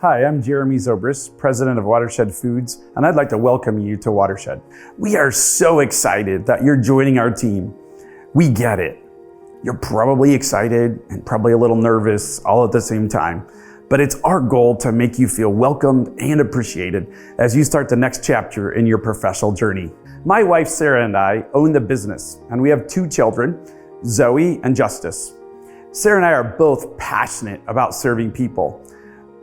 Hi, I'm Jeremy Zobrist, President of Watershed Foods, and I'd like to welcome you to Watershed. We are so excited that you're joining our team. We get it. You're probably excited and probably a little nervous all at the same time, but it's our goal to make you feel welcomed and appreciated as you start the next chapter in your professional journey. My wife, Sarah, and I own the business, and we have 2 children, Zoe and Justice. Sarah and I are both passionate about serving people.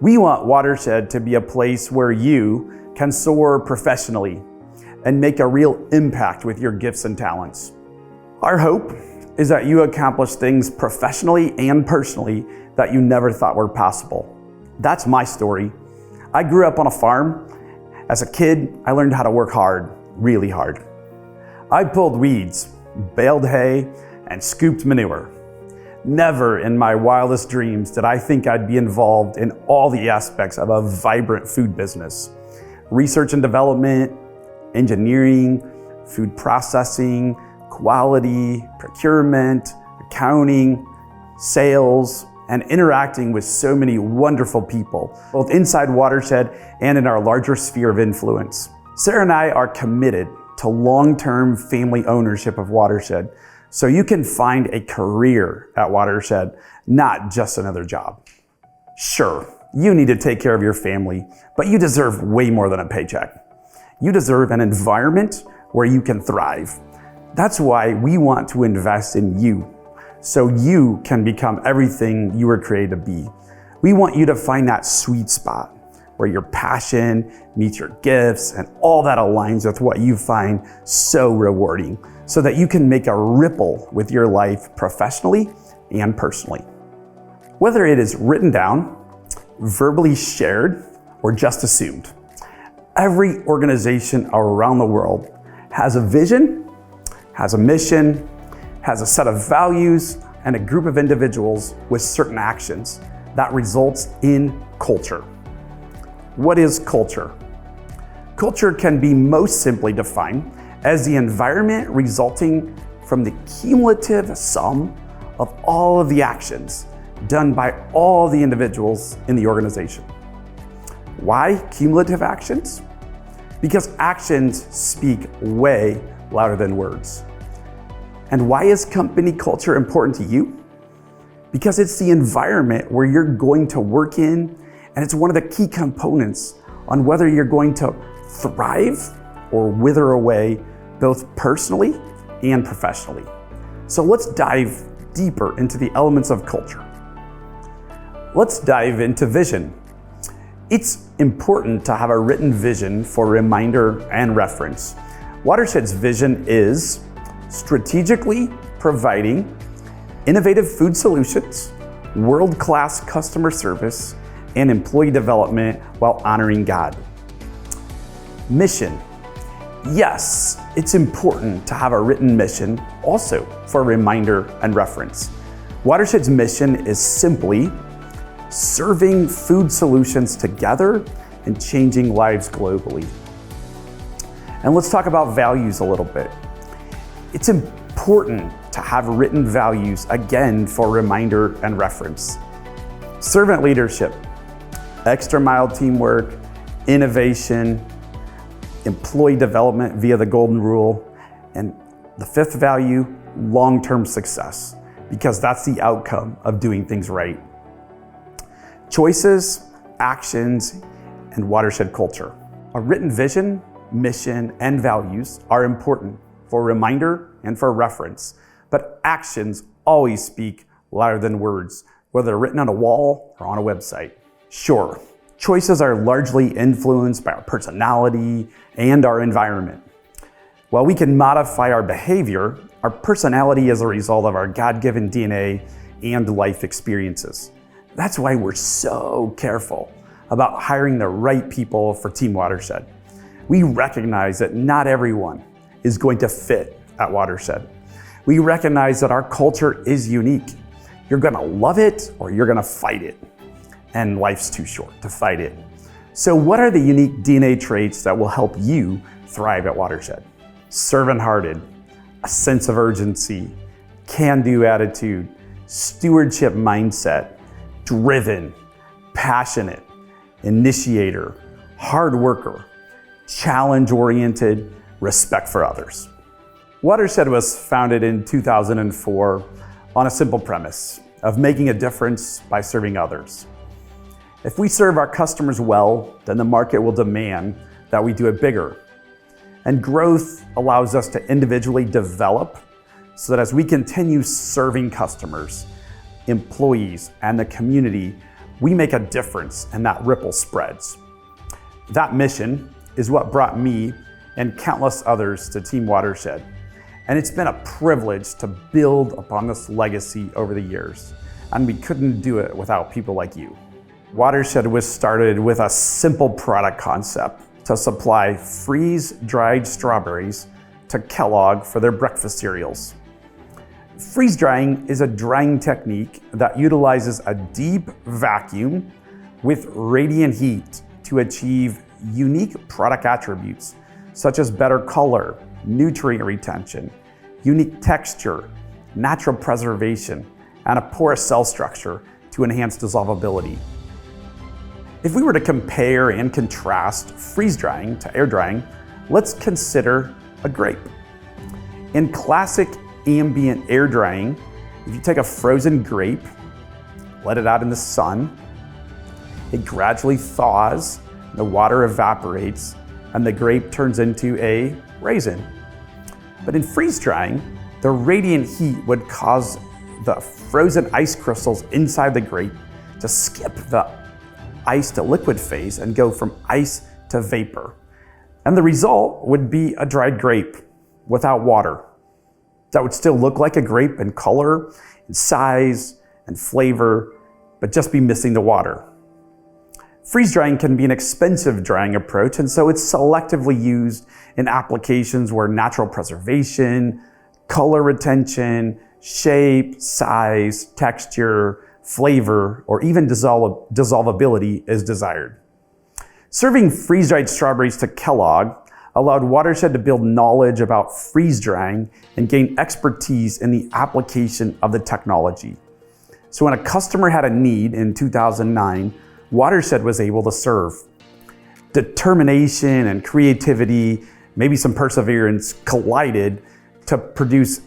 We want Watershed to be a place where you can soar professionally and make a real impact with your gifts and talents. Our hope is that you accomplish things professionally and personally that you never thought were possible. That's my story. I grew up on a farm. As a kid, I learned how to work hard, really hard. I pulled weeds, baled hay, and scooped manure. Never in my wildest dreams did I think I'd be involved in all the aspects of a vibrant food business. Research and development, engineering, food processing, quality, procurement, accounting, sales, and interacting with so many wonderful people, both inside Watershed and in our larger sphere of influence. Sarah and I are committed to long-term family ownership of Watershed, so you can find a career at Watershed, not just another job. Sure, you need to take care of your family, but you deserve way more than a paycheck. You deserve an environment where you can thrive. That's why we want to invest in you, so you can become everything you were created to be. We want you to find that sweet spot where your passion meets your gifts and all that aligns with what you find so rewarding, so that you can make a ripple with your life professionally and personally. Whether it is written down, verbally shared, or just assumed, every organization around the world has a vision, has a mission, has a set of values, and a group of individuals with certain actions that results in culture. What is culture? Culture can be most simply defined as the environment resulting from the cumulative sum of all of the actions done by all the individuals in the organization. Why cumulative actions? Because actions speak way louder than words. And why is company culture important to you? Because it's the environment where you're going to work in, and it's one of the key components on whether you're going to thrive or wither away, both personally and professionally. So let's dive deeper into the elements of culture. Let's dive into vision. It's important to have a written vision for reminder and reference. Watershed's vision is strategically providing innovative food solutions, world-class customer service, and employee development while honoring God. Mission. Yes, it's important to have a written mission also for reminder and reference. Watershed's mission is simply serving food solutions together and changing lives globally. And let's talk about values a little bit. It's important to have written values, again, for reminder and reference. Servant leadership, extra mile teamwork, innovation, employee development via the golden rule, and the 5th value, long-term success, because that's the outcome of doing things right. Choices, actions, and Watershed culture. A written vision, mission, and values are important for reminder and for reference, but actions always speak louder than words, whether they're written on a wall or on a website. Sure, choices are largely influenced by our personality and our environment. While we can modify our behavior, our personality is a result of our God-given DNA and life experiences. That's why we're so careful about hiring the right people for Team Watershed. We recognize that not everyone is going to fit at Watershed. We recognize that our culture is unique. You're gonna love it or you're gonna fight it. And life's too short to fight it. So what are the unique DNA traits that will help you thrive at Watershed? Servant-hearted, a sense of urgency, can-do attitude, stewardship mindset, driven, passionate, initiator, hard worker, challenge-oriented, respect for others. Watershed was founded in 2004 on a simple premise of making a difference by serving others. If we serve our customers well, then the market will demand that we do it bigger. And growth allows us to individually develop so that as we continue serving customers, employees, and the community, we make a difference and that ripple spreads. That mission is what brought me and countless others to Team Watershed. And it's been a privilege to build upon this legacy over the years. And we couldn't do it without people like you. Watershed was started with a simple product concept to supply freeze-dried strawberries to Kellogg for their breakfast cereals. Freeze drying is a drying technique that utilizes a deep vacuum with radiant heat to achieve unique product attributes such as better color, nutrient retention, unique texture, natural preservation, and a porous cell structure to enhance dissolvability. If we were to compare and contrast freeze drying to air drying, let's consider a grape. In classic ambient air drying, if you take a frozen grape, let it out in the sun, it gradually thaws, the water evaporates, and the grape turns into a raisin. But in freeze drying, the radiant heat would cause the frozen ice crystals inside the grape to skip the ice to liquid phase and go from ice to vapor. And the result would be a dried grape without water. That would still look like a grape in color, in size, and flavor, but just be missing the water. Freeze drying can be an expensive drying approach, and so it's selectively used in applications where natural preservation, color retention, shape, size, texture, flavor, or even dissolvability is desired. Serving freeze-dried strawberries to Kellogg allowed Watershed to build knowledge about freeze drying and gain expertise in the application of the technology. So when a customer had a need in 2009, Watershed was able to serve. Determination and creativity, maybe some perseverance, collided to produce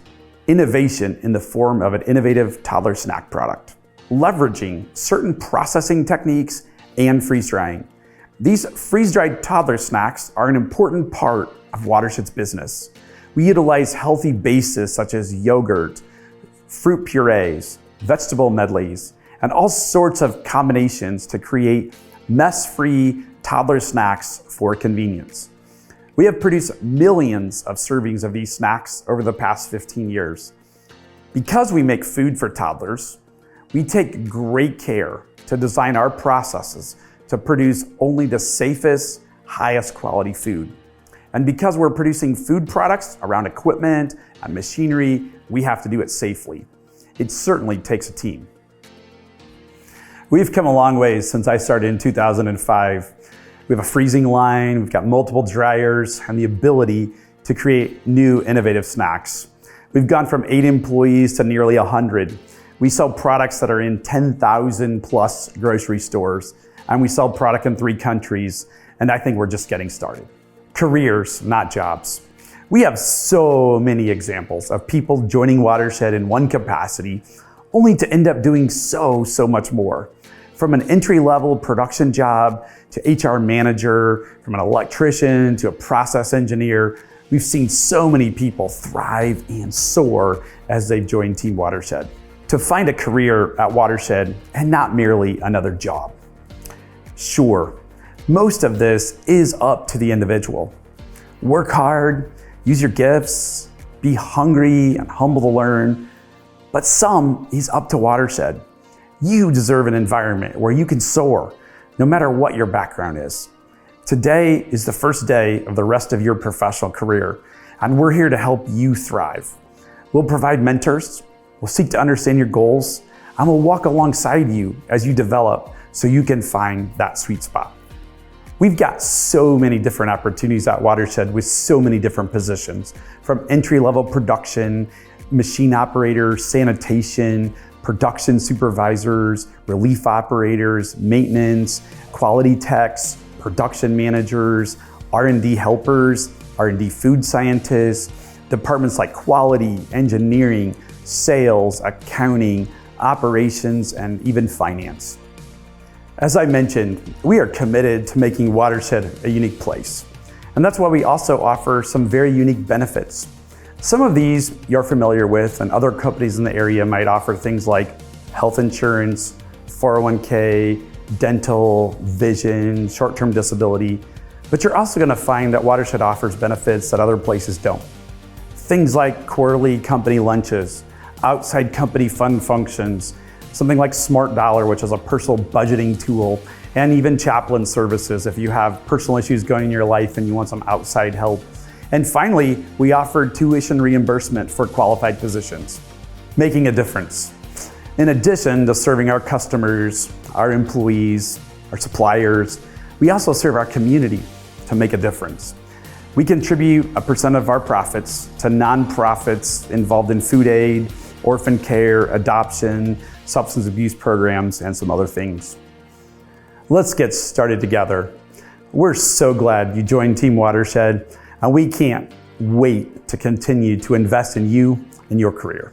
innovation in the form of an innovative toddler snack product, leveraging certain processing techniques and freeze drying. These freeze-dried toddler snacks are an important part of Watershed's business. We utilize healthy bases such as yogurt, fruit purees, vegetable medleys, and all sorts of combinations to create mess-free toddler snacks for convenience. We have produced millions of servings of these snacks over the past 15 years. Because we make food for toddlers, we take great care to design our processes to produce only the safest, highest quality food. And because we're producing food products around equipment and machinery, we have to do it safely. It certainly takes a team. We've come a long ways since I started in 2005. We have a freezing line, we've got multiple dryers, and the ability to create new innovative snacks. We've gone from 8 employees to nearly 100. We sell products that are in 10,000 plus grocery stores, and we sell product in 3 countries, and I think we're just getting started. Careers, not jobs. We have so many examples of people joining Watershed in one capacity, only to end up doing so much more. From an entry-level production job to HR manager, from an electrician to a process engineer, we've seen so many people thrive and soar as they've joined Team Watershed. To find a career at Watershed and not merely another job. Sure, most of this is up to the individual. Work hard, use your gifts, be hungry and humble to learn, but some is up to Watershed. You deserve an environment where you can soar, no matter what your background is. Today is the first day of the rest of your professional career, and we're here to help you thrive. We'll provide mentors, we'll seek to understand your goals, and we'll walk alongside you as you develop so you can find that sweet spot. We've got so many different opportunities at Watershed with so many different positions, from entry-level production, machine operator, sanitation, production supervisors, relief operators, maintenance, quality techs, production managers, R&D helpers, R&D food scientists, departments like quality, engineering, sales, accounting, operations, and even finance. As I mentioned, we are committed to making Watershed a unique place. And that's why we also offer some very unique benefits. Some of these you're familiar with, and other companies in the area might offer things like health insurance, 401k, dental, vision, short-term disability. But you're also going to find that Watershed offers benefits that other places don't. Things like quarterly company lunches, outside company fund functions, something like Smart Dollar, which is a personal budgeting tool, and even chaplain services if you have personal issues going in your life and you want some outside help. And finally, we offer tuition reimbursement for qualified positions, making a difference. In addition to serving our customers, our employees, our suppliers, we also serve our community to make a difference. We contribute a % of our profits to nonprofits involved in food aid, orphan care, adoption, substance abuse programs, and some other things. Let's get started together. We're so glad you joined Team Watershed, and we can't wait to continue to invest in you and your career.